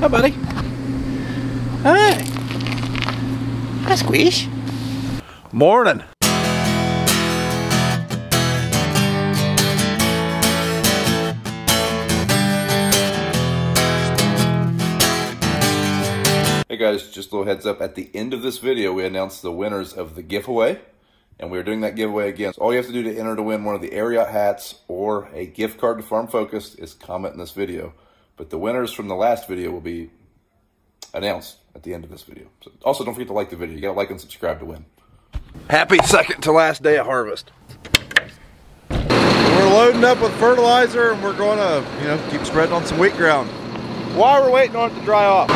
Hi, buddy. Hi. Hi, Squish. Morning. Hey guys, just a little heads up. At the end of this video, we announced the winners of the giveaway. And we're doing that giveaway again. So all you have to do to enter to win one of the Ariat hats or a gift card to Farm Focused is comment in this video. But the winners from the last video will be announced at the end of this video. So also, don't forget to like the video. You gotta like and subscribe to win. Happy second to last day of harvest. We're loading up with fertilizer and we're going to, keep spreading on some wheat ground. While we're waiting on it to dry off.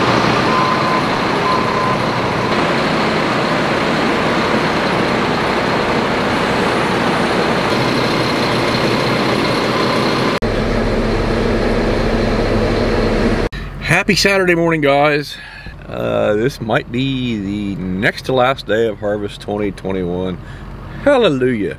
Happy Saturday morning, guys. This might be the next to last day of harvest 2021. Hallelujah.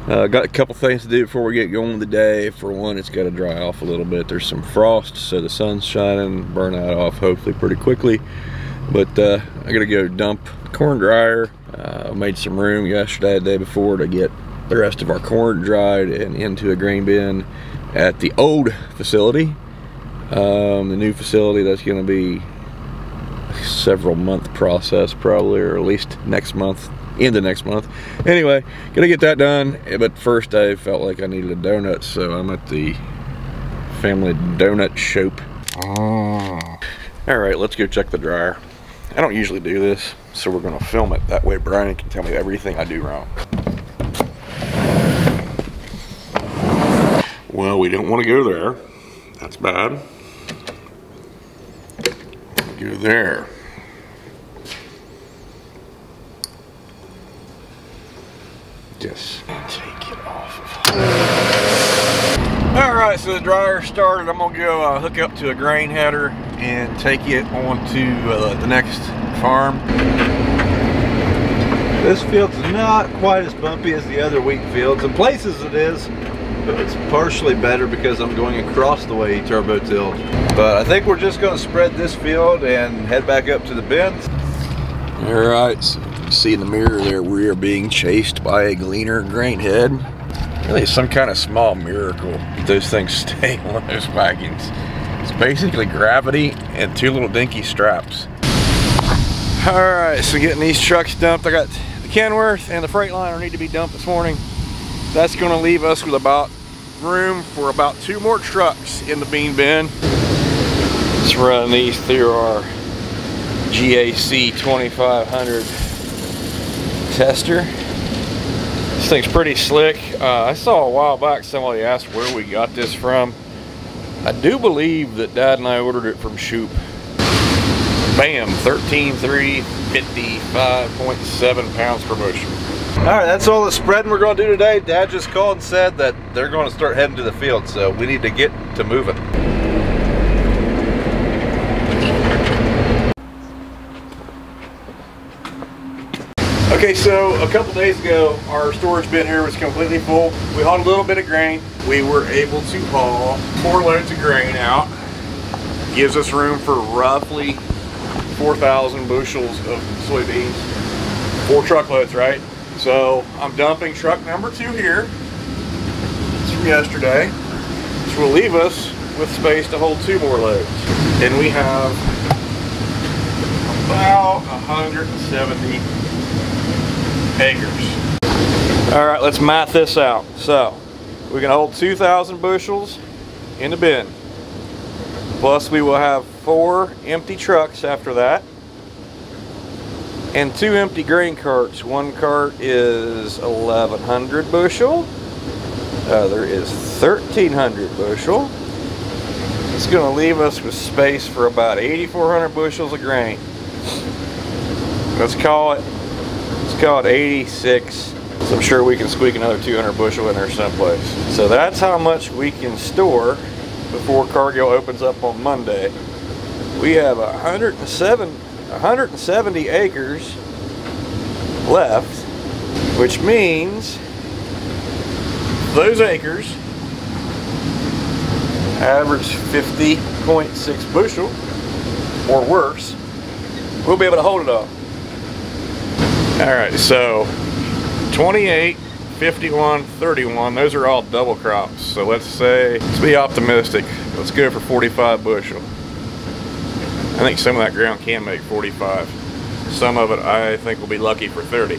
Got a couple things to do before we get going today. For one, it's got to dry off a little bit. There's some frost, so the sun's shining, burn that off hopefully pretty quickly. But I gotta go dump the corn dryer. I made some room yesterday, the day before, to get the rest of our corn dried and into a grain bin at the old facility. The new facility, that's going to be a several month process probably, or at least next month, into next month. Anyway, gonna get that done. But first, I felt like I needed a donut, so I'm at the family donut shop. All right, let's go check the dryer. I don't usually do this, so we're gonna film it. That way Brian can tell me everything I do wrong. Well, we don't want to go there. That's bad. Go there. Just take it off of. All right, so the dryer started. I'm gonna go hook up to a grain header and take it onto the next farm. This field's not quite as bumpy as the other wheat fields. In places it is, but it's partially better because I'm going across the way he turbo-tilled. But I think we're just going to spread this field and head back up to the bins. All right, so you can see in the mirror there, we are being chased by a gleaner grain head. Really some kind of small miracle that those things stay on those wagons. It's basically gravity and two little dinky straps. All right, so getting these trucks dumped. I got the Kenworth and the Freightliner need to be dumped this morning. That's going to leave us with about room for about 2 more trucks in the bean bin. Let's run these through our GAC 2500 tester. This thing's pretty slick. I saw a while back somebody asked where we got this from. I do believe that Dad and I ordered it from Shoop. Bam, 13.3, 55.7 pounds per bushel. All right, that's all the spreading we're going to do today. Dad just called and said that they're going to start heading to the field, so we need to get to moving. Okay, so a couple days ago, our storage bin here was completely full. We hauled a little bit of grain. We were able to haul 4 loads of grain out. Gives us room for roughly 4,000 bushels of soybeans. 4 truckloads, right? So I'm dumping truck number 2 here. It's from yesterday, which will leave us with space to hold 2 more loads. And we have about 170 acres. All right, let's math this out. So we can hold 2,000 bushels in the bin. Plus we will have 4 empty trucks after that. And 2 empty grain carts. One cart is 1,100 bushel. Other is 1,300 bushel. It's going to leave us with space for about 8,400 bushels of grain. Let's call it 86. So I'm sure we can squeak another 200 bushel in there someplace. So that's how much we can store before Cargill opens up on Monday. We have 170 acres left, which means those acres average 50.6 bushel. or worse, we'll be able to hold it all. All right, so 28, 51, 31, those are all double crops. So let's be optimistic. Let's go for 45 bushel. I think some of that ground can make 45. Some of it I think will be lucky for 30.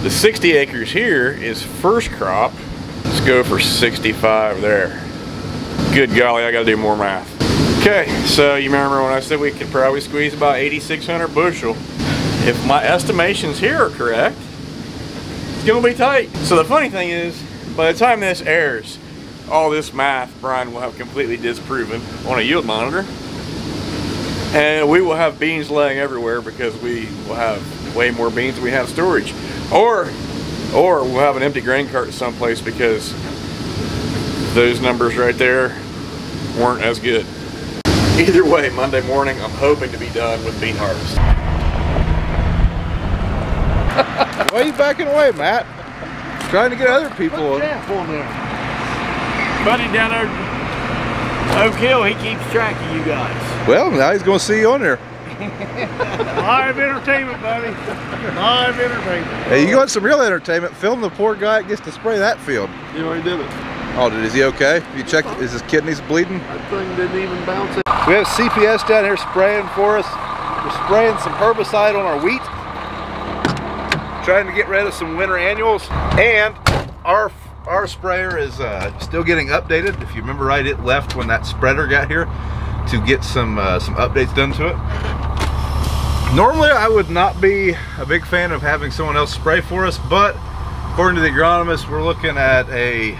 The 60 acres here is first crop. Let's go for 65 there. Good golly, I gotta do more math. Okay, so you remember when I said we could probably squeeze about 8,600 bushel. If my estimations here are correct, it's gonna be tight. So the funny thing is, by the time this airs, all this math Brian will have completely disproven on a yield monitor. And we will have beans laying everywhere because we will have way more beans than we have storage. Or we'll have an empty grain cart someplace because those numbers right there weren't as good. Either way, Monday morning, I'm hoping to be done with bean harvest. Why are you backing away, Matt? Trying to get other people on. Buddy down there, Oak Hill, he keeps track of you guys. Well, now he's going to see you on there. Live entertainment, buddy. Live entertainment. Hey, you want some real entertainment? Film the poor guy that gets to spray that field. He already did it. Oh, is he okay? You checked, is his kidneys bleeding? That thing didn't even bounce it. We have CPS down here spraying for us. We're spraying some herbicide on our wheat. Trying to get rid of some winter annuals. And our sprayer is still getting updated. If you remember right, it left when that spreader got here to get some updates done to it. Normally, I would not be a big fan of having someone else spray for us, but according to the agronomist, we're looking at a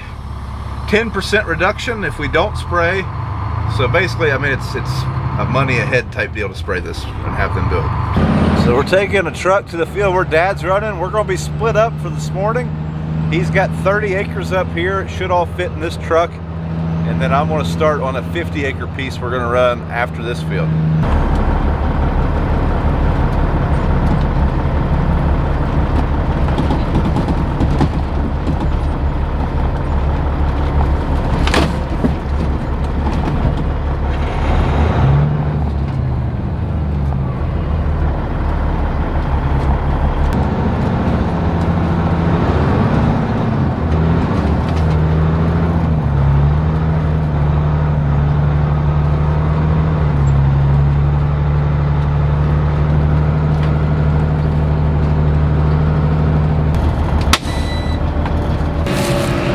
10% reduction if we don't spray. So basically, I mean, it's a money ahead type deal to spray this and have them do it. So we're taking a truck to the field where Dad's running. We're going to be split up for this morning. He's got 30 acres up here. It should all fit in this truck. And then I'm going to start on a 50-acre piece we're going to run after this field.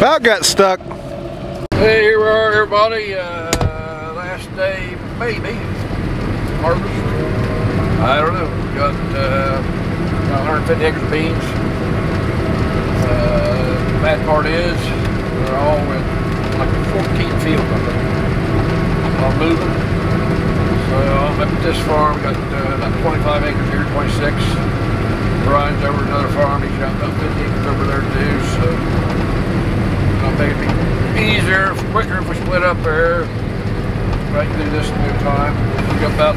About got stuck. Hey, here we are, everybody. Last day, maybe, harvest. I don't know. We got 150 acres of beans. The bad part is they're all in like 14 fields, I think. All moving. So I'm up at this farm. Got about 25 acres here, 26. Brian's over at another farm. He's got about 50 acres over there too. So I think it'd be easier, quicker if we split up there. I can do this in no time. We got about,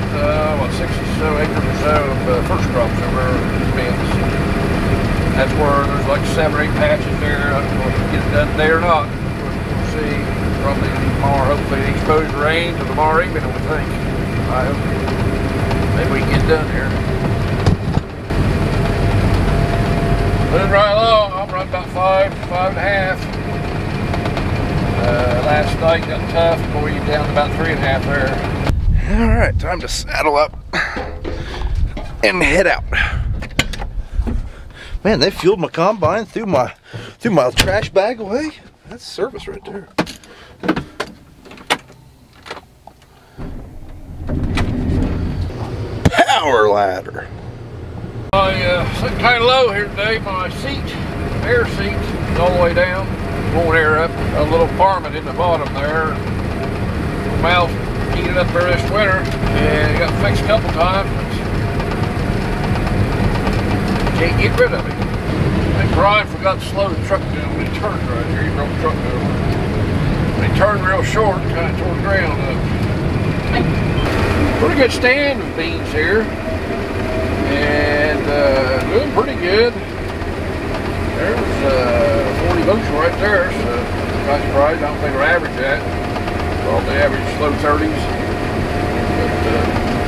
what, 60 or so acres or so of first crops over beans. That's where there's like 7 or 8 patches there. I don't know if we get it done today or not. We'll see. Probably tomorrow, hopefully the exposed rain to tomorrow evening, we think. I hope maybe we can get done here. Moving right along, I'm running about 5 and a half. Last night got tough, but we down to about 3.5 there. All right, time to saddle up and head out. Man, they fueled my combine threw my trash bag away. That's service right there. Power ladder. I sitting kind of low here today. My seat, air seat, is all the way down. Won't air up. A little varmint in the bottom there. The mouth heated up there this winter, and it got fixed a couple times, but can't get rid of it. I think Brian forgot to slow the truck down when he turned right here. He broke the truck over. When he turned real short, kind of tore the ground up. Pretty good stand of beans here, and doing pretty good. There's 40 bushel right there, so not surprised. I don't think we're average that. Probably average low 30s.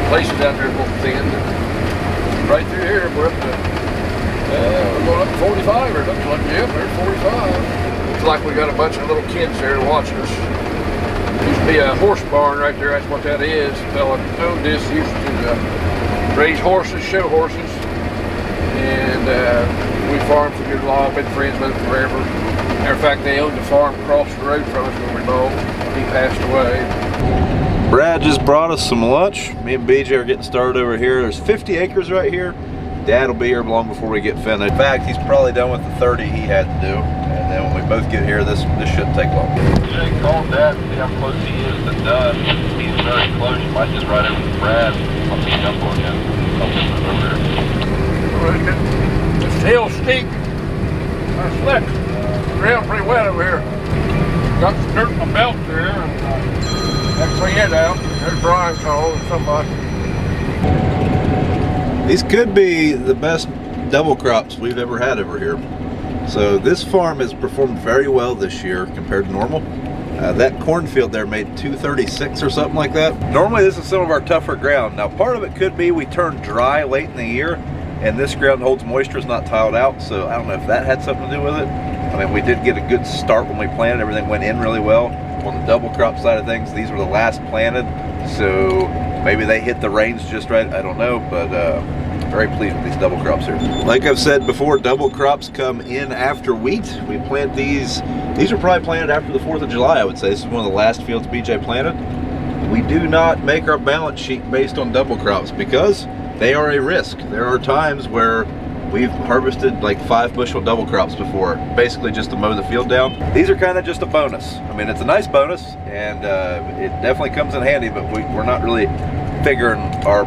But places out there a little thin. Right through here, we're up to, we're going up to 45, or it looks like, yep, there's 45. Looks like we got a bunch of little kids there watching us. Used to be a horse barn right there, that's what that is. The fella owned this, used to raise horses, show horses. And we farmed for good law, been friends with him forever. Matter of fact, they owned the farm across the road from us when we bought. He passed away. Brad just brought us some lunch. Me and BJ are getting started over here. There's 50 acres right here. Dad will be here long before we get finished. In fact, he's probably done with the 30 he had to do. And then when we both get here, this shouldn't take long. Jay called Dad to see how close he is to done. He's very close. You might just ride over to Brad. I'll meet up on you. I'll just move over there. This hill's steep. It's slick. The ground pretty wet over here. Got some dirt in my belt there, and had to clean it out. There's Brian calling somebody. These could be the best double crops we've ever had over here. So this farm has performed very well this year compared to normal. That cornfield there made 236 or something like that. Normally this is some of our tougher ground. Now part of it could be we turned dry late in the year and this ground holds moisture, it's not tiled out, so I don't know if that had something to do with it. I mean, we did get a good start when we planted, everything went in really well. On the double crop side of things, these were the last planted, so maybe they hit the rains just right, I don't know, but very pleased with these double crops here. Like I've said before, double crops come in after wheat. We plant these are probably planted after the 4th of July, I would say. This is one of the last fields BJ planted. We do not make our balance sheet based on double crops because they are a risk. There are times where we've harvested like 5 bushel double crops before, basically just to mow the field down. These are kind of just a bonus. I mean, it's a nice bonus, and it definitely comes in handy, but we're not really figuring our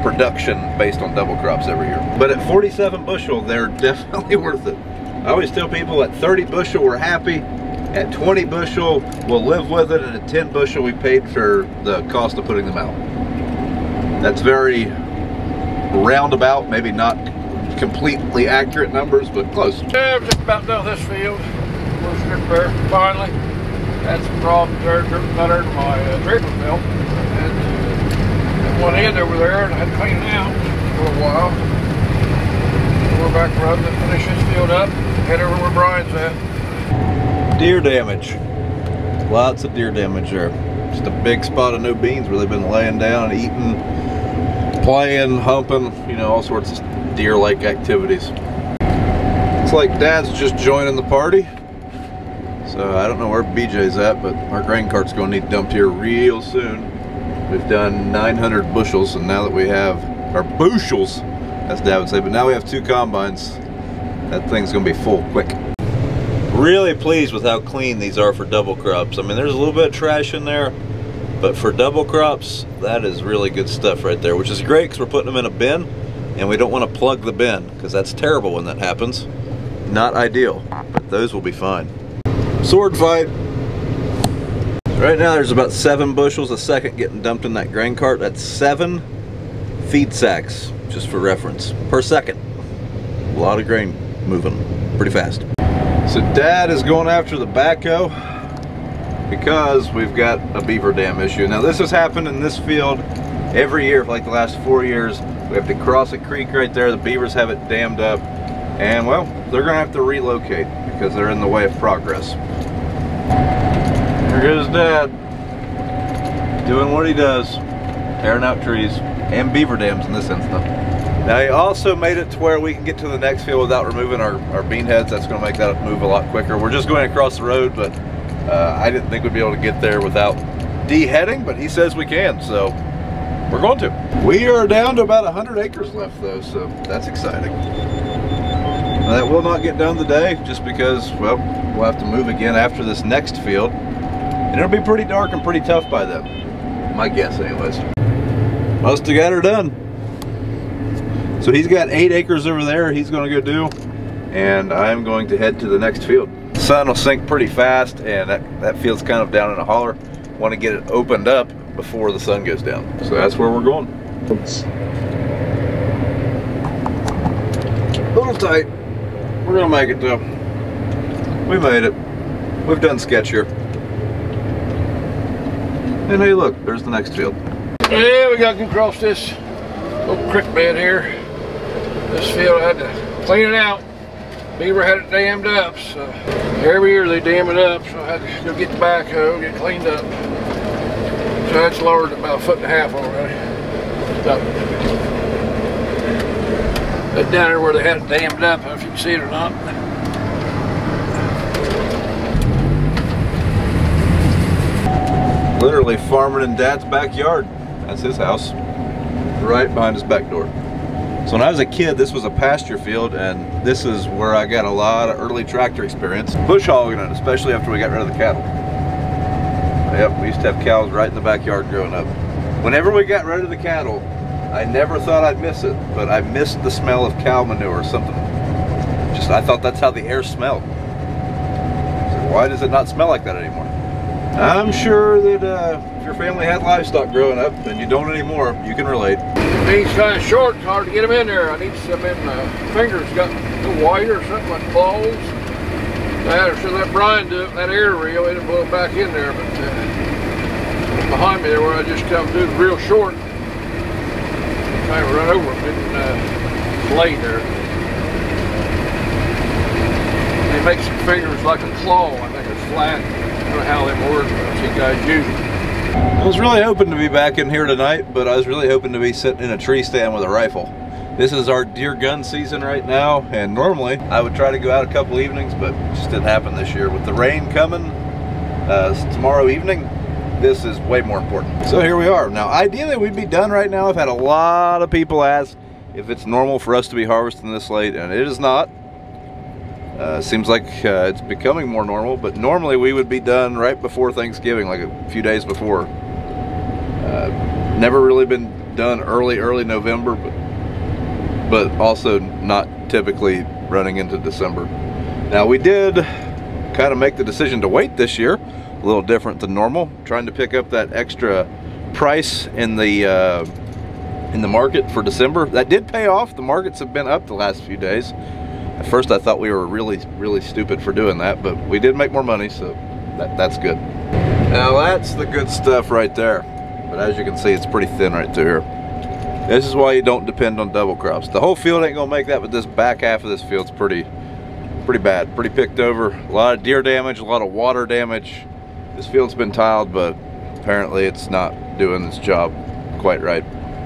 production based on double crops every year. But at 47 bushel, they're definitely worth it. I always tell people at 30 bushel, we're happy. At 20 bushel, we'll live with it, and at 10 bushel, we paid for the cost of putting them out. That's very roundabout, maybe not completely accurate numbers, but close. Yeah, we're just about done with this field. We're strip there, finally. Had some problems there, better than my draper belt. And one end over there, and I had to clean it out for a while. We're back running to finish this field up, head over where Brian's at. Deer damage. Lots of deer damage there. Just a big spot of no beans where they've been laying down and eating, playing, humping, you know, all sorts of deer-like activities. It's like Dad's just joining the party. So I don't know where BJ's at, but our grain cart's gonna need dumped here real soon. We've done 900 bushels, and now that we have our bushels, as Dad would say, but now we have 2 combines, that thing's gonna be full quick. Really pleased with how clean these are for double crops. I mean, there's a little bit of trash in there, but for double crops, that is really good stuff right there, which is great because we're putting them in a bin, and we don't want to plug the bin because that's terrible when that happens. Not ideal, but those will be fine. Sword fight. Right now there's about 7 bushels a second getting dumped in that grain cart. That's 7 feed sacks, just for reference, per second. A lot of grain moving pretty fast. So Dad is going after the backhoe because we've got a beaver dam issue. Now this has happened in this field every year for like the last 4 years. We have to cross a creek right there. The beavers have it dammed up, and well, they're gonna have to relocate because they're in the way of progress. There goes Dad, doing what he does, tearing out trees and beaver dams in this instance. Now he also made it to where we can get to the next field without removing our bean heads. That's gonna make that move a lot quicker. We're just going across the road, but I didn't think we'd be able to get there without de-heading, but he says we can, so we're going to. We are down to about 100 acres left though, so that's exciting. Now, that will not get done today just because, well, we'll have to move again after this next field. And it'll be pretty dark and pretty tough by then. My guess anyways. Must have got her done. So he's got 8 acres over there he's gonna go do, and I'm going to head to the next field. The sun will sink pretty fast, and that field's kind of down in a holler. Want to get it opened up before the sun goes down. So that's where we're going. A little tight. We're gonna make it though. We made it. We've done sketchier. And hey look, there's the next field. Yeah, we got to cross this little creek bed here. This field, I had to clean it out. Beaver had it dammed up, so every year they dam it up, so I had to go get the backhoe, get it cleaned up. So that's lowered about 1.5 foot already. That's down there where they had it dammed up. I don't know if you can see it or not. Literally farming in Dad's backyard. That's his house, right behind his back door. So when I was a kid, this was a pasture field, and this is where I got a lot of early tractor experience. Bush hogging it, especially after we got rid of the cattle. Yep, we used to have cows right in the backyard growing up. Whenever we got rid of the cattle, I never thought I'd miss it, but I missed the smell of cow manure or something. I thought that's how the air smelled. So why does it not smell like that anymore? I'm sure that if your family had livestock growing up, and you don't anymore, you can relate. These kind of short, it's hard to get them in there. I need some in fingers, got a little wider or something like claws. That, or should let Brian do it, that air reel, it'll blow it back in there. But behind me there, where I just come through the real short, kind of run over them, didn't lay there. They make some fingers like a claw. I think it's flat. I don't know how them work, but I see guys use them. I was really hoping to be back in here tonight, but I was really hoping to be sitting in a tree stand with a rifle. This is our deer gun season right now, and normally I would try to go out a couple evenings, but it just didn't happen this year. With the rain coming tomorrow evening, this is way more important. So here we are. Now, ideally we'd be done right now. I've had a lot of people ask if it's normal for us to be harvesting this late, and it is not. Seems like it's becoming more normal, but normally we would be done right before Thanksgiving, like a few days before. Never really been done early November, but also not typically running into December. Now, we did kind of make the decision to wait this year, a little different than normal, trying to pick up that extra price in the market for December. That did pay off. The markets have been up the last few days. At first I thought we were really stupid for doing that, but we did make more money, so that's good. Now that's the good stuff right there. But as you can see, it's pretty thin right through here. This is why you don't depend on double crops. The whole field ain't gonna make that, but this back half of this field's pretty bad, pretty picked over. A lot of deer damage, a lot of water damage. This field's been tiled, but apparently it's not doing its job quite right.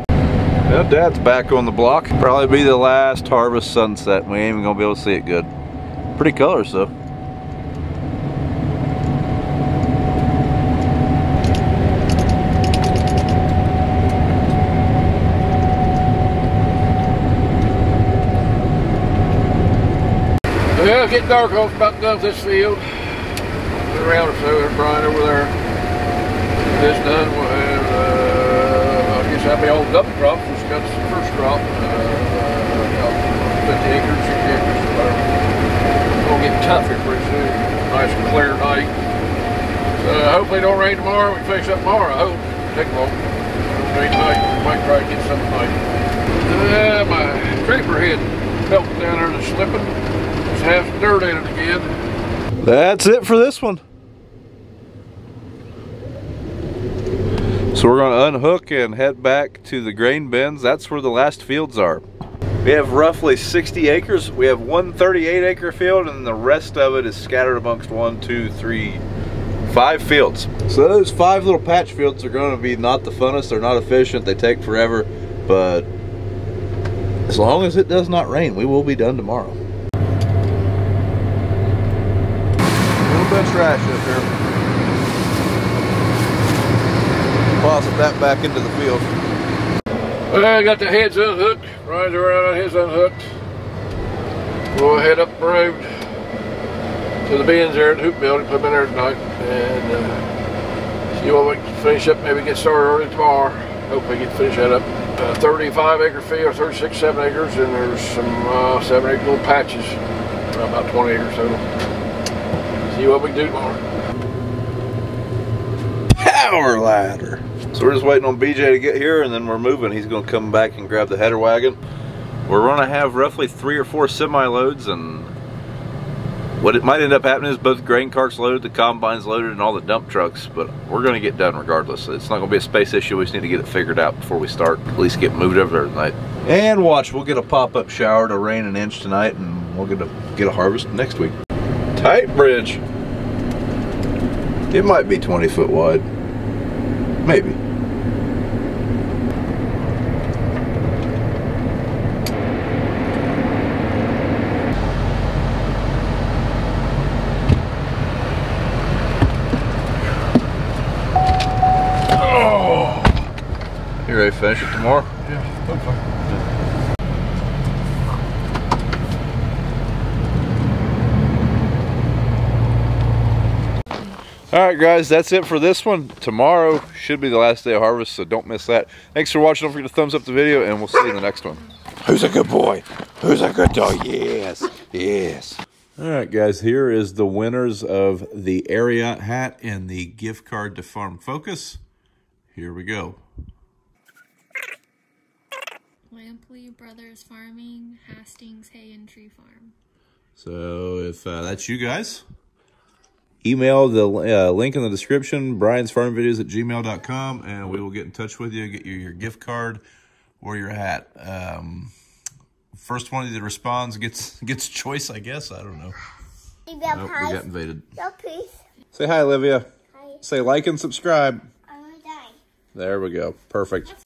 Well, Dad's back on the block. Probably be the last harvest sunset. We ain't even gonna be able to see it good. Pretty colors though. Well, it's getting dark. I'm about done with this field. Around or so, there's Brian over there. This done. I guess that'll be all double crop. Just got the first crop. 50 acres, 60 acres, whatever. It's gonna get tough here pretty soon. Nice and clear night. So hopefully it don't rain tomorrow. We can finish up tomorrow. I hope. Take long. Rain tonight. We might try to get some tonight. My draper head felt down there and slipping. Just have some dirt in it again. That's it for this one. So we're going to unhook and head back to the grain bins. That's where the last fields are. We have roughly 60 acres. We have one 38-acre field, and the rest of it is scattered amongst 1, 2, 3, 5 fields. So those 5 little patch fields are going to be not the funnest. They're not efficient. They take forever. But as long as it does not rain, we will be done tomorrow. A little bit of trash up here. Deposit that back into the field. Well, I got the heads unhooked. Ryan's around, his unhooked. We'll head up the road to the bins there at the hoop building, put them in there tonight, and see what we can finish up. Maybe get started early tomorrow. Hopefully get finish that up. 35-acre field, 36, 7 acres, and there's some 7-acre little patches, about 20 acres total. See what we can do tomorrow. Power ladder. So we're just waiting on BJ to get here, and then we're moving. He's going to come back and grab the header wagon. We're going to have roughly 3 or 4 semi-loads, and What it might end up happening is both grain carts loaded, the combines loaded, and all the dump trucks, but we're going to get done regardless. It's not going to be a space issue. We just need to get it figured out before we start. At least get moved over there tonight. And watch, we'll get a pop-up shower to rain an inch tonight, and we'll get a harvest next week. Tight bridge. It might be 20 foot wide. Maybe. You ready to finish it tomorrow? Yeah, hopefully. Alright guys, that's it for this one. Tomorrow should be the last day of harvest, so don't miss that. Thanks for watching. Don't forget to thumbs up the video, and we'll see you in the next one. Who's a good boy? Who's a good dog? Yes, yes. Alright guys, here is the winners of the Ariat hat and the gift card to Farm Focus. Here we go. Lampley Brothers Farming, Hastings Hay and Tree Farm. So if that's you guys, email the link in the description, briansfarmvideos@gmail.com, and we will get in touch with you, get you your gift card or your hat. First one that responds gets choice, I guess. I don't know. Nope, we got invaded. Say hi, Olivia. Hi. Say like and subscribe. I'm gonna die. There we go. Perfect.